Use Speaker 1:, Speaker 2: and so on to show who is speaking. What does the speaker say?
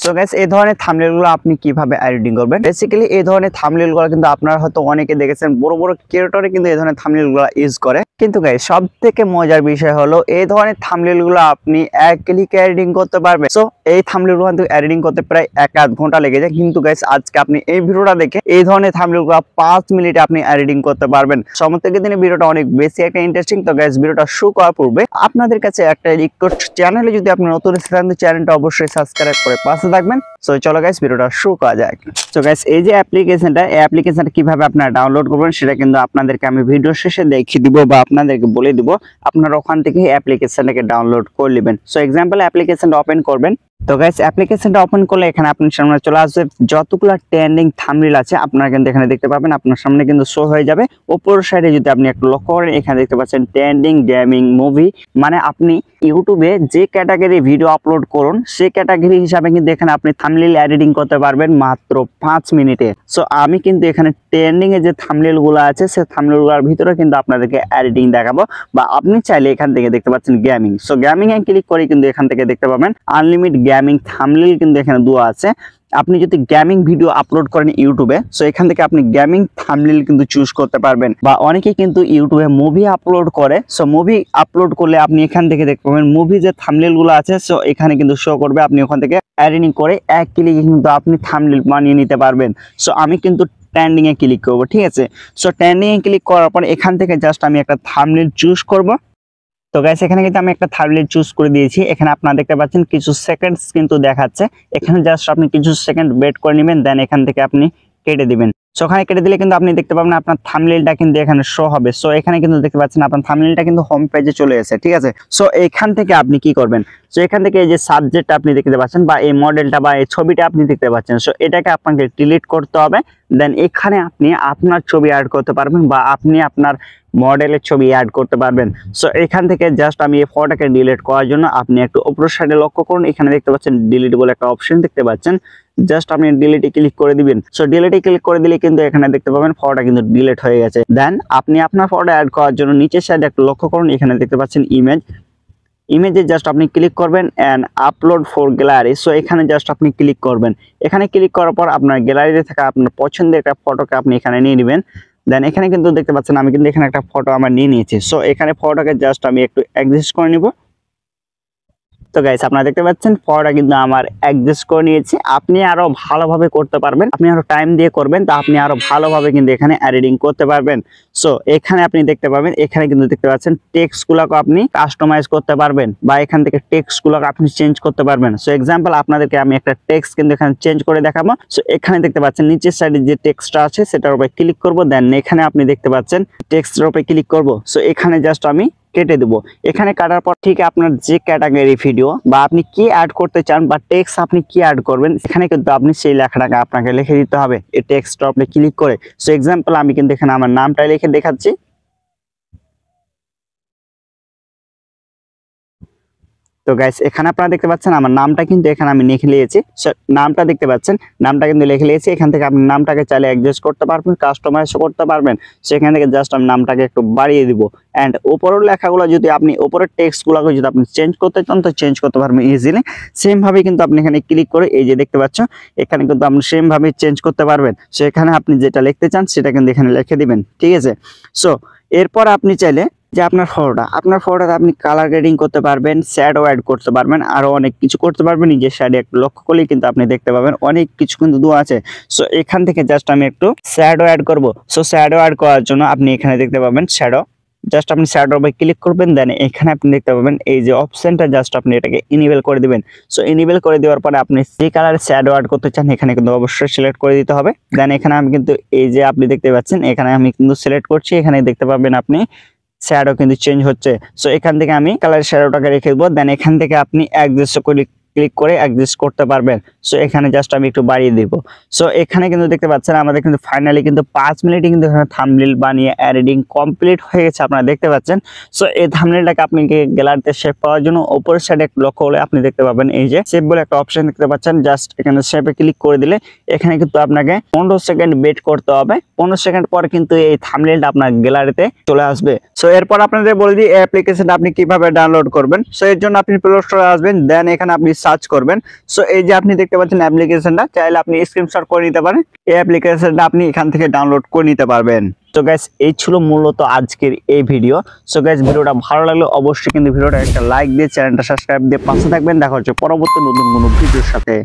Speaker 1: So guys এই ধরনের থাম্বনেলগুলো আপনি কিভাবে এডিটিং করবেন। বেসিক্যালি এই ধরনের থাম্বনেলগুলো কিন্তু আপনারা হয়তো অনেকে দেখেছেন, বড় বড় ক্রিয়েটরে কিন্তু এই ধরনের থাম্বনেলগুলো ইউজ করে। কিন্তু গাইস সবথেকে মজার বিষয় হলো এই ধরনের থাম্বনেলগুলো আপনি এক ক্লিকে এডিটিং করতে পারবেন। সো এই থাম্বনেলগুলো কিন্তু এডিটিং করতে প্রায় 1-8 ঘন্টা লেগে যায়, কিন্তু গাইস আজকে আপনি এই ভিডিওটা দেখে এই ধরনের থাম্বনেলগুলো 5 মিনিটে আপনি এডিটিং করতে পারবেন। সমস্ত দিনে ভিডিওটা অনেক বেশি একটা ইন্টারেস্টিং। তো গাইস ভিডিওটা শুরু করার পূর্বে আপনাদের কাছে একটা রিকোয়েস্ট, চ্যানেলে যদি আপনি নতুন এসেছেন চ্যানেলটা অবশ্যই সাবস্ক্রাইব করে পাশে থাকবেন। সো চলো গাইস ভিডিওটা শুরু করা যাক। সো গাইস এই যে অ্যাপ্লিকেশনটা, এই অ্যাপ্লিকেশনটা কিভাবে আপনারা ডাউনলোড করবেন সেটা কিন্তু আপনাদেরকে আমি ভিডিও শেষে দেখিয়ে দিব বা আপনাদেরকে বলে দিব। আপনারা ওখান থেকে অ্যাপ্লিকেশনটাকে ডাউনলোড করে নেবেন। সো এক্সাম্পল অ্যাপ্লিকেশনটা ওপেন করবেন। তো গাইস অ্যাপ্লিকেশনটা ওপেন করলে এখানে আপনার সামনে চলে আসবে যতগুলো ট্রেন্ডিং থাম্বনেল আছে আপনারা কিন্তু এখানে দেখতে পাবেন, আপনার সামনে কিন্তু শো হয়ে যাবে। উপর সাইডে যদি আপনি একটু লক্ষ্য করেন এখানে দেখতে পাচ্ছেন ট্রেন্ডিং গেমিং মুভি, মানে আপনি ইউটিউবে যে ক্যাটাগরি ভিডিও আপলোড করুন সেই ক্যাটাগরি হিসাবে কিন্তু এখানে আপনি থাম্বনেল এডিটিং করতে পারবেন মাত্র 5 মিনিটে। সো আমি কিন্তু এখানে ট্রেন্ডিং এ যে থাম্বনেলগুলো আছে সেই থাম্বনেলগুলোর ভিতরে কিন্তু আপনাদেরকে এডিটিং দেখাবো, বা আপনি চাইলে এখান থেকে দেখতে পাচ্ছেন গেমিং। সো গেমিং এ ক্লিক করে কিন্তু এখান থেকে দেখতে পাবেন আনলিমিটেড গেমিং থাম্বনেল কিন্তু এখানে দেওয়া আছে। আপনি যদি গেমিং ভিডিও আপলোড করেন ইউটিউবে, সো এখান থেকে আপনি গেমিং থাম্বনেল কিন্তু চুজ করতে পারবেন। বা অনেকে কিন্তু ইউটিউবে মুভি আপলোড করে, সো মুভি আপলোড করলে আপনি এখান থেকে দেখতে পাবেন মুভি যে থাম্বনেল গুলো আছে সো এখানে কিন্তু শো করবে। আপনি ওখান থেকে এডিটিং করে এক ক্লিকে কিন্তু আপনি থাম্বনেল বানিয়ে নিতে পারবেন। সো আমি কিন্তু ট্রেন্ডিং এ ক্লিক করব, ঠিক আছে। সো ট্রেন্ডিং এ ক্লিক করার পর এখান থেকে জাস্ট আমি একটা থাম্বনেল চুজ করব। তো গাইস এখানে কিন্তু আমি একটা থাম্বনেল চুজ করে দিয়েছি। এখানে আপনারা দেখতে পাচ্ছেন কিছু সেকেন্ডস কিন্তু দেখাচ্ছে, এখানে জাস্ট আপনি কিছু সেকেন্ড ওয়েট করে নেবেন, দেন এখান থেকে আপনি কেটে দিবেন। সো ওখানে কেটে দিলে কিন্তু আপনি দেখতে পাবেন আপনার থাম্বনেলটা কিন্তু এখানে শো হবে। সো এখানে কিন্তু দেখতে পাচ্ছেন আপনার থাম্বনেলটা কিন্তু হোম পেজে চলে এসেছে, ঠিক আছে। সো এখান থেকে আপনি কি করবেন, সো এখান থেকে এই যে সাবজেক্টটা আপনি দেখতে পাচ্ছেন বা এই মডেলটা বা এই ছবিটা আপনি দেখতে পাচ্ছেন, সো এটাকে আপনাকে ডিলিট করতে হবে। দেন এখানে আপনি আপনার ছবি অ্যাড করতে পারবেন বা আপনি আপনার মডেলের ছবি অ্যাড করতে পারবেন। সো এখান থেকে জাস্ট আমি এই ফটোটাকে ডিলিট করার জন্য আপনি একটু উপরের সাইডে লক্ষ্য করুন, এখানে দেখতে পাচ্ছেন ডিলিট বলে একটা অপশন দেখতে পাচ্ছেন, জাস্ট আপনি ডিলিটে ক্লিক করে দিবেন। সো ডিলিটে ক্লিক করে দিলে কিন্তু এখানে দেখতে পাবেন ফটোটা কিন্তু ডিলিট হয়ে গেছে। দেন আপনি আপনার ফটো অ্যাড করার জন্য নিচের সাইডে একটু লক্ষ্য করুন, এখানে দেখতে পাচ্ছেন ইমেজে জাস্ট আপনি ক্লিক করবেন and upload for gallery. So এখানে জাস্ট আপনি ক্লিক করবেন। এখানে ক্লিক করার পর আপনার গ্যালারিতে থাকা আপনার পছন্দের একটা ফটোকে আপনি এখানে নিয়ে নেবেন। দেন এখানে কিন্তু দেখতে পাচ্ছেন আমি কিন্তু এখানে একটা ফটো আমার নিয়ে নিয়েছি। সো এখানে ফটোকে জাস্ট আমি একটু অ্যাডজাস্ট করে নিব। তো গাইস আপনারা দেখতে পাচ্ছেন ফটোটা কিন্তু আমার অ্যাডজাস্ট করে নিয়েছি। আপনি আরো ভালোভাবে করতে পারবেন, আপনি আরো টাইম দিয়ে করবেন তো আপনি আরো ভালোভাবে কিন্তু এখানে এডিটিং করতে পারবেন। সো এখানে আপনি দেখতে পাবেন, এখানে কিন্তু দেখতে পাচ্ছেন টেক্সটগুলোকে আপনি কাস্টমাইজ করতে পারবেন বা এখান থেকে টেক্সটগুলোকে আপনি চেঞ্জ করতে পারবেন। সো এক্সাম্পল আপনাদেরকে আমি একটা টেক্সট কিন্তু এখানে চেঞ্জ করে দেখাবো। সো এখানে দেখতে পাচ্ছেন নিচের সাইডে যে টেক্সটটা আছে সেটার উপরে ক্লিক করব, দেন এখানে আপনি দেখতে পাচ্ছেন টেক্সটের উপরে ক্লিক করব। সো এখানে জাস্ট আমি কেটে দেবো। এখানে কাটার পর ঠিক আপনার যে ক্যাটাগরি ভিডিও বা আপনি কি অ্যাড করতে চান বা টেক্সট আপনি কি অ্যাড করবেন এখানে কিন্তু আপনি সেই লেখাটাকে আপনাকে লিখে দিতে হবে এই টেক্সটটা আপনি ক্লিক করে। সো এক্সাম্পল আমি কিন্তু এখানে আমার নামটা লিখে দেখাচ্ছি। তো গাইস এখানে আপনারা দেখতে পাচ্ছেন আমার নামটা কিন্তু এখানে আমি লিখে নিয়েছি। সো নামটা দেখতে পাচ্ছেন, নামটা কিন্তু লিখে নিয়েছি। এখান থেকে আপনি নামটাকে চাইলে অ্যাডজাস্ট করতে পারবেন, কাস্টমাইজ করতে পারবেন। সো এখান থেকে জাস্ট আমি নামটাকে একটু বাড়িয়ে দিব। এন্ড উপরের লেখাগুলো যদি আপনি উপরের টেক্সটগুলোকে যদি আপনি চেঞ্জ করতে চান তো চেঞ্জ করতে পারবেন ইজিলি। সেম ভাবে কিন্তু আপনি এখানে ক্লিক করে এই যে দেখতে পাচ্ছেন এখানে কিন্তু আপনি সেম ভাবে চেঞ্জ করতে পারবেন। সো এখানে আপনি যেটা লিখতে চান সেটা কিন্তু এখানে লিখে দিবেন, ঠিক আছে। সো এরপর আপনি চাইলে যে আপনার ফটোটা আপনি কালার গ্রেডিং করতে পারবেন, শ্যাডো অ্যাড করতে পারবেন, আরো অনেক কিছু করতে পারবেন। নিজের সাইডে একটু লক্ষ্য করলেই কিন্তু আপনি দেখতে পাবেন অনেক কিছু কিন্তু দেওয়া আছে। সো এখান থেকে জাস্ট আমি একটু শ্যাডো অ্যাড করব। সো শ্যাডো অ্যাড করার জন্য আপনি এখানে দেখতে পাবেন শ্যাডো, জাস্ট আপনি শ্যাডোর উপরে ক্লিক করবেন। দেন এখানে আপনি দেখতে পাবেন এই যে অপশনটা জাস্ট আপনি এটাকে ইনেবল করে দিবেন। সো ইনেবল করে দেওয়ার পরে আপনি যে কালারের শ্যাডো অ্যাড করতে চান এখানে কিন্তু অবশ্যই সিলেক্ট করে দিতে হবে। দেন এখানে আমি কিন্তু এই যে আপনি দেখতে পাচ্ছেন এখানে আমি কিন্তু সিলেক্ট করছি, এখানে দেখতে পাবেন আপনি শ্যাডো কিন্তু চেঞ্জ হচ্ছে। সো এখান থেকে আমি কালার শ্যাডোটাকে রেখে দেবো। দেন এখান থেকে আপনি অ্যাডজাস্ট করে ক্লিক করে অ্যাডজাস্ট করতে পারবেন। সো এখানে জাস্ট আমি একটু বাড়িয়ে দিব। সো এখানে কিন্তু দেখতে পাচ্ছেন আমাদের কিন্তু ফাইনালি কিন্তু 5 মিনিটে কিন্তু এখানে থাম্বনেল বানিয়ে এডিটিং কমপ্লিট হয়ে গেছে, আপনারা দেখতে পাচ্ছেন। সো এই থাম্বনেলটাকে আপনি গ্যালারিতে শেপ পাওয়ার জন্য উপরের সাইডে একটু লক্ষ্য করলে আপনি দেখতে পাবেন এই যে শেপ বলে একটা অপশন দেখতে পাচ্ছেন। জাস্ট এখানে শেপে ক্লিক করে দিলে এখানে কিন্তু আপনাকে 15 সেকেন্ড ওয়েট করতে হবে। 15 সেকেন্ড পর কিন্তু এই থাম্বনেলটা আপনার গ্যালারিতে চলে আসবে। সো এরপর আপনাদের বলে দিই এই অ্যাপ্লিকেশনটা আপনি কিভাবে ডাউনলোড করবেন। সো এর জন্য আপনি প্লে স্টোরে আসবেন, দেন এখানে আপনি সার্চ করবেন। সো এই যে আপনি দেখতে পাচ্ছেন অ্যাপ্লিকেশনটা, চাইলে আপনি স্ক্রিনশট করে নিতে পারেন। এই অ্যাপ্লিকেশনটা আপনি এখান থেকে ডাউনলোড করে নিতে পারবেন। সো গাইস এই ছিল মূলত আজকের এই ভিডিও। সো গাইস ভিডিওটা ভালো লাগলে অবশ্যই কিন্তু ভিডিওটা একটা লাইক দিয়ে চ্যানেলটা সাবস্ক্রাইব দিয়ে পাশে থাকবেন। দেখা হচ্ছে পরবর্তী নতুন কোনো ভিডিওর সাথে।